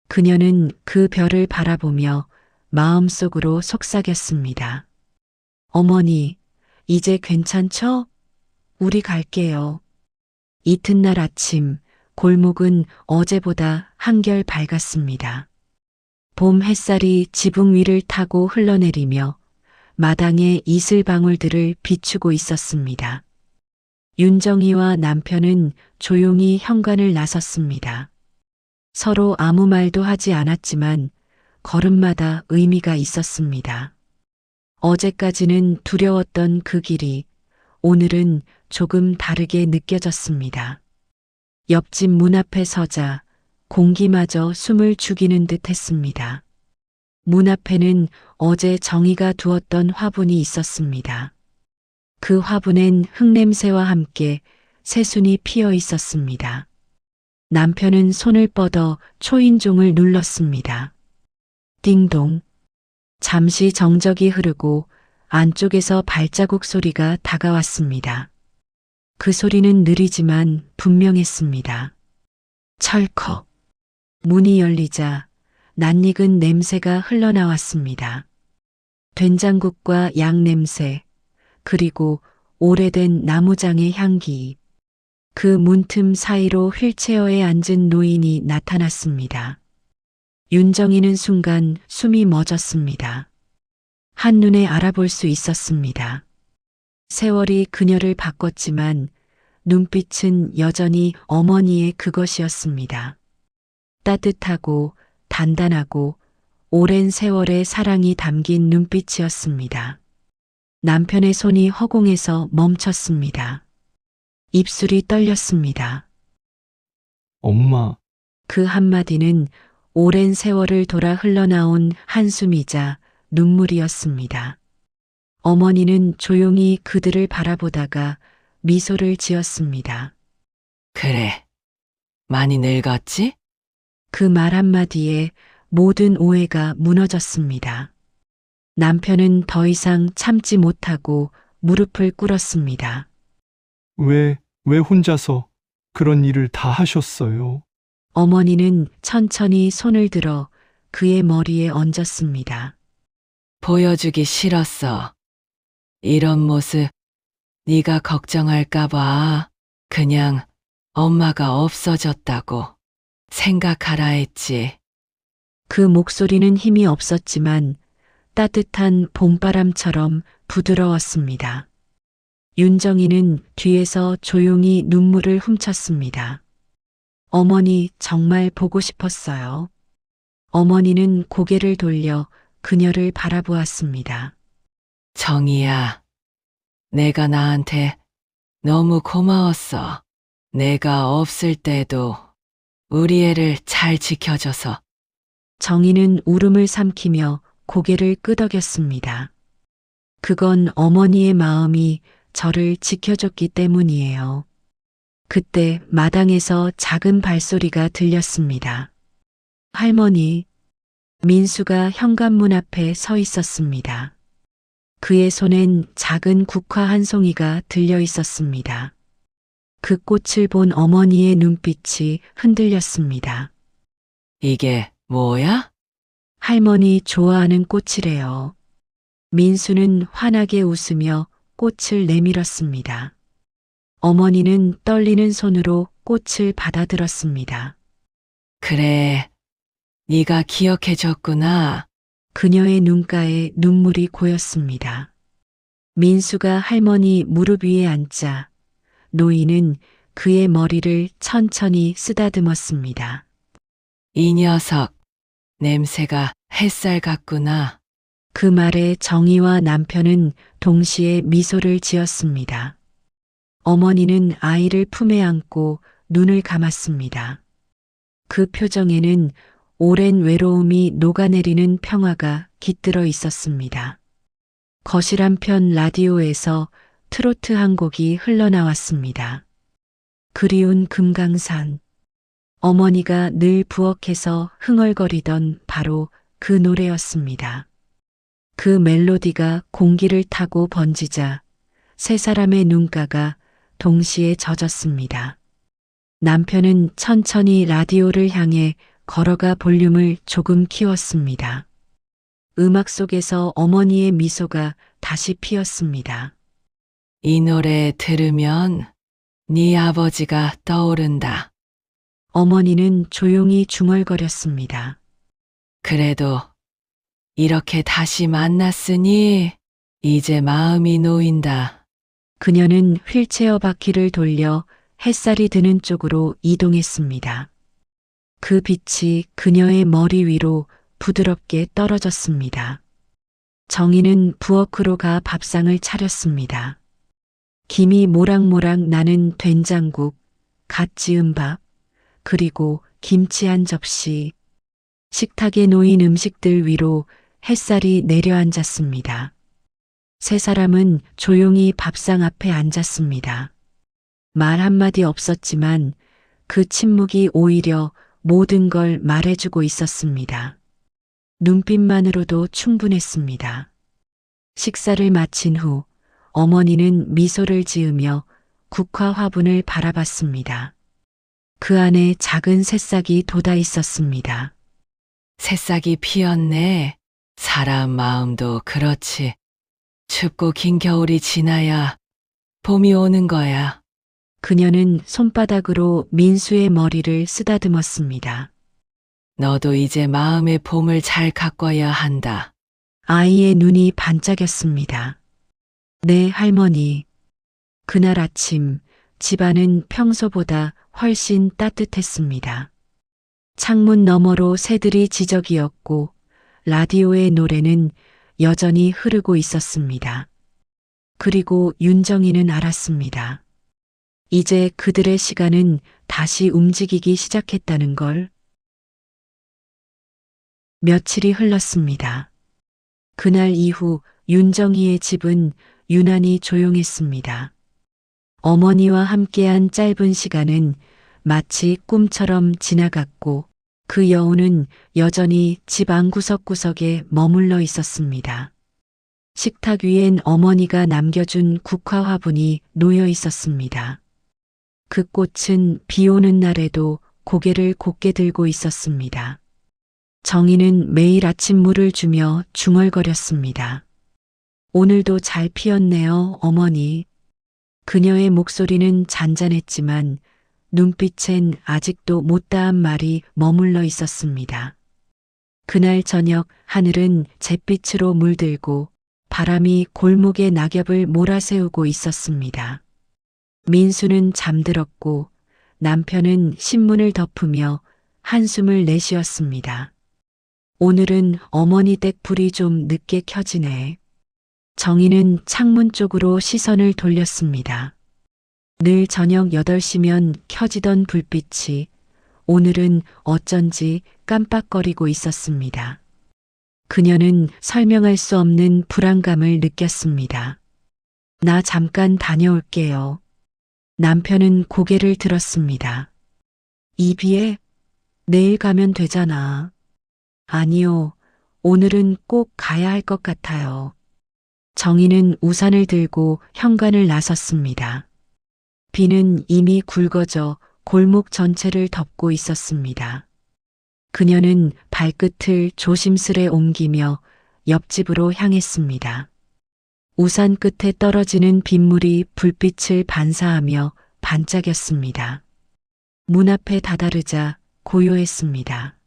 그녀는 그 별을 바라보며 마음속으로 속삭였습니다. 어머니, 이제 괜찮죠? 우리 갈게요. 이튿날 아침, 골목은 어제보다 한결 밝았습니다. 봄 햇살이 지붕 위를 타고 흘러내리며 마당에 이슬방울들을 비추고 있었습니다. 윤정이와 남편은 조용히 현관을 나섰습니다. 서로 아무 말도 하지 않았지만 걸음마다 의미가 있었습니다. 어제까지는 두려웠던 그 길이 오늘은 조금 다르게 느껴졌습니다. 옆집 문 앞에 서자 공기마저 숨을 죽이는 듯 했습니다. 문 앞에는 어제 정희가 두었던 화분이 있었습니다. 그 화분엔 흙냄새와 함께 새순이 피어 있었습니다. 남편은 손을 뻗어 초인종을 눌렀습니다. 띵동. 잠시 정적이 흐르고 안쪽에서 발자국 소리가 다가왔습니다. 그 소리는 느리지만 분명했습니다. 철컥. 문이 열리자 낯익은 냄새가 흘러나왔습니다. 된장국과 양 냄새, 그리고 오래된 나무장의 향기. 그 문틈 사이로 휠체어에 앉은 노인이 나타났습니다. 윤정이는 순간 숨이 멎었습니다. 한눈에 알아볼 수 있었습니다. 세월이 그녀를 바꿨지만 눈빛은 여전히 어머니의 그것이었습니다. 따뜻하고 단단하고 오랜 세월의 사랑이 담긴 눈빛이었습니다. 남편의 손이 허공에서 멈췄습니다. 입술이 떨렸습니다. 엄마, 그 한마디는 오랜 세월을 돌아 흘러나온 한숨이자 눈물이었습니다. 어머니는 조용히 그들을 바라보다가 미소를 지었습니다. 그래. 많이 늙었지? 그 말 한마디에 모든 오해가 무너졌습니다. 남편은 더 이상 참지 못하고 무릎을 꿇었습니다. 왜 혼자서 그런 일을 다 하셨어요? 어머니는 천천히 손을 들어 그의 머리에 얹었습니다. 보여주기 싫었어. 이런 모습 네가 걱정할까 봐 그냥 엄마가 없어졌다고 생각하라 했지. 그 목소리는 힘이 없었지만 따뜻한 봄바람처럼 부드러웠습니다. 윤정이는 뒤에서 조용히 눈물을 훔쳤습니다. 어머니 정말 보고 싶었어요. 어머니는 고개를 돌려 그녀를 바라보았습니다. 정희야, 내가 나한테 너무 고마웠어. 내가 없을 때도 우리 애를 잘 지켜줘서. 정희는 울음을 삼키며 고개를 끄덕였습니다. 그건 어머니의 마음이 저를 지켜줬기 때문이에요. 그때 마당에서 작은 발소리가 들렸습니다. 할머니, 민수가 현관문 앞에 서 있었습니다. 그의 손엔 작은 국화 한 송이가 들려 있었습니다. 그 꽃을 본 어머니의 눈빛이 흔들렸습니다. 이게 뭐야? 할머니 좋아하는 꽃이래요. 민수는 환하게 웃으며 꽃을 내밀었습니다. 어머니는 떨리는 손으로 꽃을 받아들었습니다. 그래, 네가 기억해줬구나. 그녀의 눈가에 눈물이 고였습니다. 민수가 할머니 무릎 위에 앉자 노인은 그의 머리를 천천히 쓰다듬었습니다. 이 녀석, 냄새가 햇살 같구나. 그 말에 정희와 남편은 동시에 미소를 지었습니다. 어머니는 아이를 품에 안고 눈을 감았습니다. 그 표정에는 오랜 외로움이 녹아내리는 평화가 깃들어 있었습니다. 거실 한편 라디오에서 트로트 한 곡이 흘러나왔습니다. 그리운 금강산. 어머니가 늘 부엌에서 흥얼거리던 바로 그 노래였습니다. 그 멜로디가 공기를 타고 번지자 세 사람의 눈가가 동시에 젖었습니다. 남편은 천천히 라디오를 향해 걸어가 볼륨을 조금 키웠습니다. 음악 속에서 어머니의 미소가 다시 피었습니다. 이 노래 들으면 네 아버지가 떠오른다. 어머니는 조용히 중얼거렸습니다. 그래도 이렇게 다시 만났으니 이제 마음이 놓인다. 그녀는 휠체어 바퀴를 돌려 햇살이 드는 쪽으로 이동했습니다. 그 빛이 그녀의 머리 위로 부드럽게 떨어졌습니다. 정희는 부엌으로 가 밥상을 차렸습니다. 김이 모락모락 나는 된장국, 갓 지은 밥, 그리고 김치 한 접시. 식탁에 놓인 음식들 위로 햇살이 내려앉았습니다. 세 사람은 조용히 밥상 앞에 앉았습니다. 말 한마디 없었지만 그 침묵이 오히려 모든 걸 말해주고 있었습니다. 눈빛만으로도 충분했습니다. 식사를 마친 후 어머니는 미소를 지으며 국화 화분을 바라봤습니다. 그 안에 작은 새싹이 돋아 있었습니다. 새싹이 피었네. 사람 마음도 그렇지. 춥고 긴 겨울이 지나야 봄이 오는 거야. 그녀는 손바닥으로 민수의 머리를 쓰다듬었습니다. 너도 이제 마음의 봄을 잘 가꿔야 한다. 아이의 눈이 반짝였습니다. 네, 할머니. 그날 아침 집안은 평소보다 훨씬 따뜻했습니다. 창문 너머로 새들이 지저귀었고 라디오의 노래는 여전히 흐르고 있었습니다. 그리고 윤정이는 알았습니다. 이제 그들의 시간은 다시 움직이기 시작했다는 걸. 며칠이 흘렀습니다. 그날 이후 윤정이의 집은 유난히 조용했습니다. 어머니와 함께한 짧은 시간은 마치 꿈처럼 지나갔고 그 여운은 여전히 집 안구석구석에 머물러 있었습니다. 식탁 위엔 어머니가 남겨준 국화 화분이 놓여 있었습니다. 그 꽃은 비 오는 날에도 고개를 곧게 들고 있었습니다. 정희는 매일 아침 물을 주며 중얼거렸습니다. 오늘도 잘 피었네요, 어머니. 그녀의 목소리는 잔잔했지만 눈빛엔 아직도 못다한 말이 머물러 있었습니다. 그날 저녁 하늘은 잿빛으로 물들고 바람이 골목에 낙엽을 몰아세우고 있었습니다. 민수는 잠들었고 남편은 신문을 덮으며 한숨을 내쉬었습니다. 오늘은 어머니 댁 불이 좀 늦게 켜지네. 정희는 창문 쪽으로 시선을 돌렸습니다. 늘 저녁 8시면 켜지던 불빛이 오늘은 어쩐지 깜빡거리고 있었습니다. 그녀는 설명할 수 없는 불안감을 느꼈습니다. 나 잠깐 다녀올게요. 남편은 고개를 들었습니다. 이 비에 내일 가면 되잖아. 아니요, 오늘은 꼭 가야 할 것 같아요. 정희는 우산을 들고 현관을 나섰습니다. 비는 이미 굵어져 골목 전체를 덮고 있었습니다. 그녀는 발끝을 조심스레 옮기며 옆집으로 향했습니다. 우산 끝에 떨어지는 빗물이 불빛을 반사하며 반짝였습니다. 문 앞에 다다르자 고요했습니다.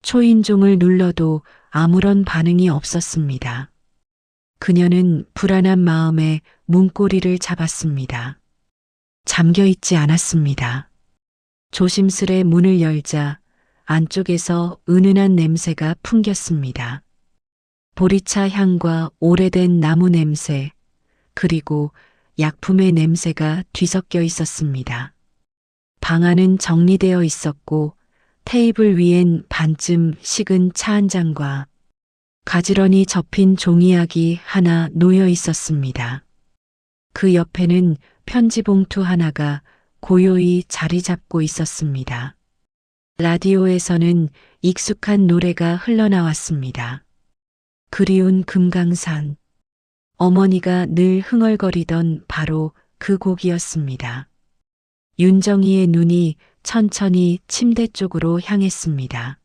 초인종을 눌러도 아무런 반응이 없었습니다. 그녀는 불안한 마음에 문고리를 잡았습니다. 잠겨 있지 않았습니다. 조심스레 문을 열자 안쪽에서 은은한 냄새가 풍겼습니다. 보리차 향과 오래된 나무 냄새, 그리고 약품의 냄새가 뒤섞여 있었습니다. 방 안은 정리되어 있었고 테이블 위엔 반쯤 식은 차 한 잔과 가지런히 접힌 종이약이 하나 놓여 있었습니다. 그 옆에는 편지 봉투 하나가 고요히 자리 잡고 있었습니다. 라디오에서는 익숙한 노래가 흘러나왔습니다. 그리운 금강산. 어머니가 늘 흥얼거리던 바로 그 곡이었습니다. 윤정이의 눈이 천천히 침대 쪽으로 향했습니다.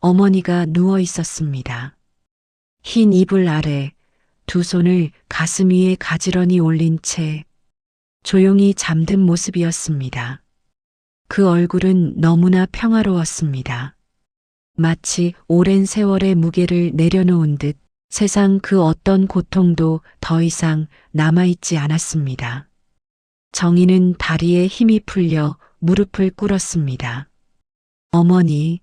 어머니가 누워 있었습니다. 흰 이불 아래 두 손을 가슴 위에 가지런히 올린 채 조용히 잠든 모습이었습니다. 그 얼굴은 너무나 평화로웠습니다. 마치 오랜 세월의 무게를 내려놓은 듯 세상 그 어떤 고통도 더 이상 남아있지 않았습니다. 정희는 다리에 힘이 풀려 무릎을 꿇었습니다. 어머니,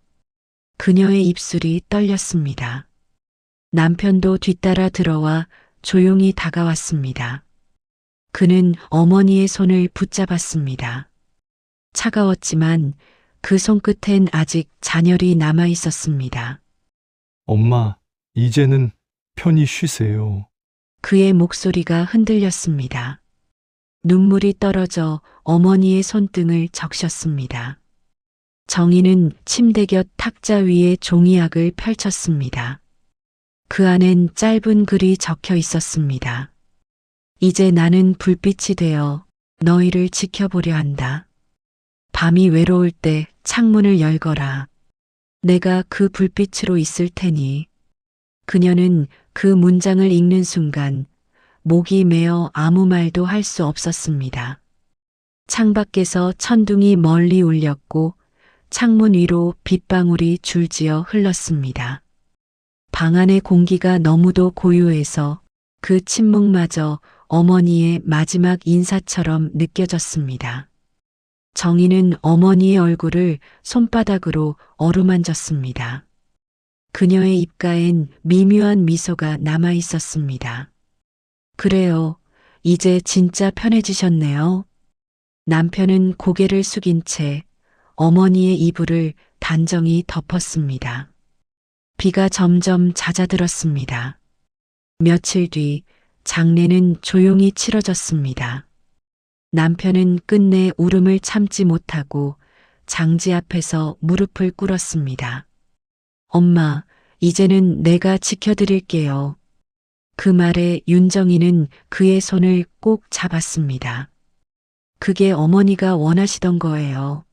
그녀의 입술이 떨렸습니다. 남편도 뒤따라 들어와 조용히 다가왔습니다. 그는 어머니의 손을 붙잡았습니다. 차가웠지만 그 손끝엔 아직 잔열이 남아 있었습니다. 엄마, 이제는 편히 쉬세요. 그의 목소리가 흔들렸습니다. 눈물이 떨어져 어머니의 손등을 적셨습니다. 정희는 침대 곁 탁자 위에 종이약을 펼쳤습니다. 그 안엔 짧은 글이 적혀 있었습니다. 이제 나는 불빛이 되어 너희를 지켜보려 한다. 밤이 외로울 때 창문을 열거라. 내가 그 불빛으로 있을 테니. 그녀는 그 문장을 읽는 순간 목이 메어 아무 말도 할 수 없었습니다. 창밖에서 천둥이 멀리 울렸고 창문 위로 빗방울이 줄지어 흘렀습니다. 방 안의 공기가 너무도 고요해서 그 침묵마저 어머니의 마지막 인사처럼 느껴졌습니다. 정희는 어머니의 얼굴을 손바닥으로 어루만졌습니다. 그녀의 입가엔 미묘한 미소가 남아 있었습니다. 그래요. 이제 진짜 편해지셨네요. 남편은 고개를 숙인 채 어머니의 이불을 단정히 덮었습니다. 비가 점점 잦아들었습니다. 며칠 뒤 장례는 조용히 치러졌습니다. 남편은 끝내 울음을 참지 못하고 장지 앞에서 무릎을 꿇었습니다. 엄마, 이제는 내가 지켜드릴게요. 그 말에 윤정이는 그의 손을 꼭 잡았습니다. 그게 어머니가 원하시던 거예요.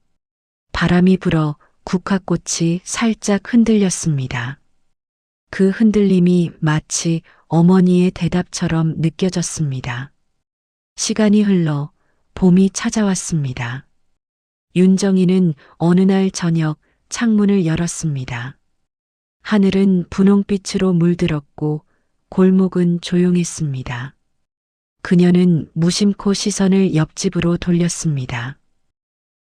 바람이 불어 국화꽃이 살짝 흔들렸습니다. 그 흔들림이 마치 어머니의 대답처럼 느껴졌습니다. 시간이 흘러 봄이 찾아왔습니다. 윤정이는 어느 날 저녁 창문을 열었습니다. 하늘은 분홍빛으로 물들었고 골목은 조용했습니다. 그녀는 무심코 시선을 옆집으로 돌렸습니다.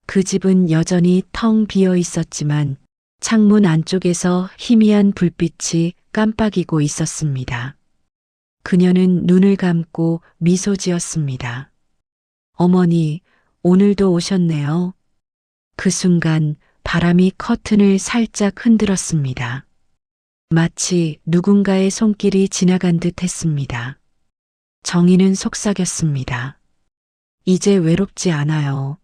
그 집은 여전히 텅 비어 있었지만 창문 안쪽에서 희미한 불빛이 깜빡이고 있었습니다. 그녀는 눈을 감고 미소 지었습니다. 어머니, 오늘도 오셨네요. 그 순간 바람이 커튼을 살짝 흔들었습니다. 마치 누군가의 손길이 지나간 듯 했습니다. 정희는 속삭였습니다. 이제 외롭지 않아요.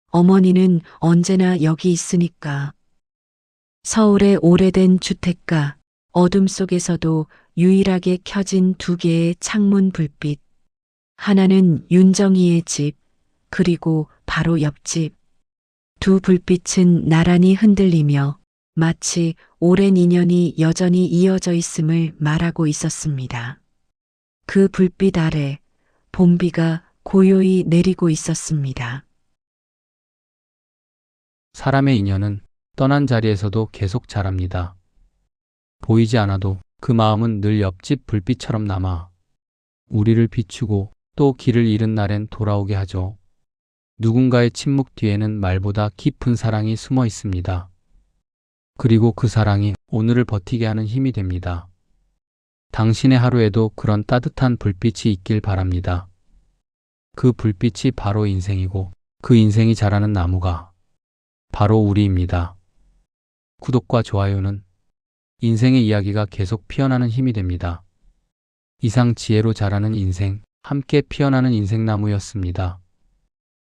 어머니는 언제나 여기 있으니까. 서울의 오래된 주택가, 어둠 속에서도 유일하게 켜진 두 개의 창문 불빛. 하나는 윤정이의 집, 그리고 바로 옆집. 두 불빛은 나란히 흔들리며 마치 오랜 인연이 여전히 이어져 있음을 말하고 있었습니다. 그 불빛 아래 봄비가 고요히 내리고 있었습니다. 사람의 인연은 떠난 자리에서도 계속 자랍니다. 보이지 않아도 그 마음은 늘 옆집 불빛처럼 남아 우리를 비추고 또 길을 잃은 날엔 돌아오게 하죠. 누군가의 침묵 뒤에는 말보다 깊은 사랑이 숨어 있습니다. 그리고 그 사랑이 오늘을 버티게 하는 힘이 됩니다. 당신의 하루에도 그런 따뜻한 불빛이 있길 바랍니다. 그 불빛이 바로 인생이고 그 인생이 자라는 나무가 바로 우리입니다. 구독과 좋아요는 인생의 이야기가 계속 피어나는 힘이 됩니다. 이상 지혜로 자라는 인생, 함께 피어나는 인생나무였습니다.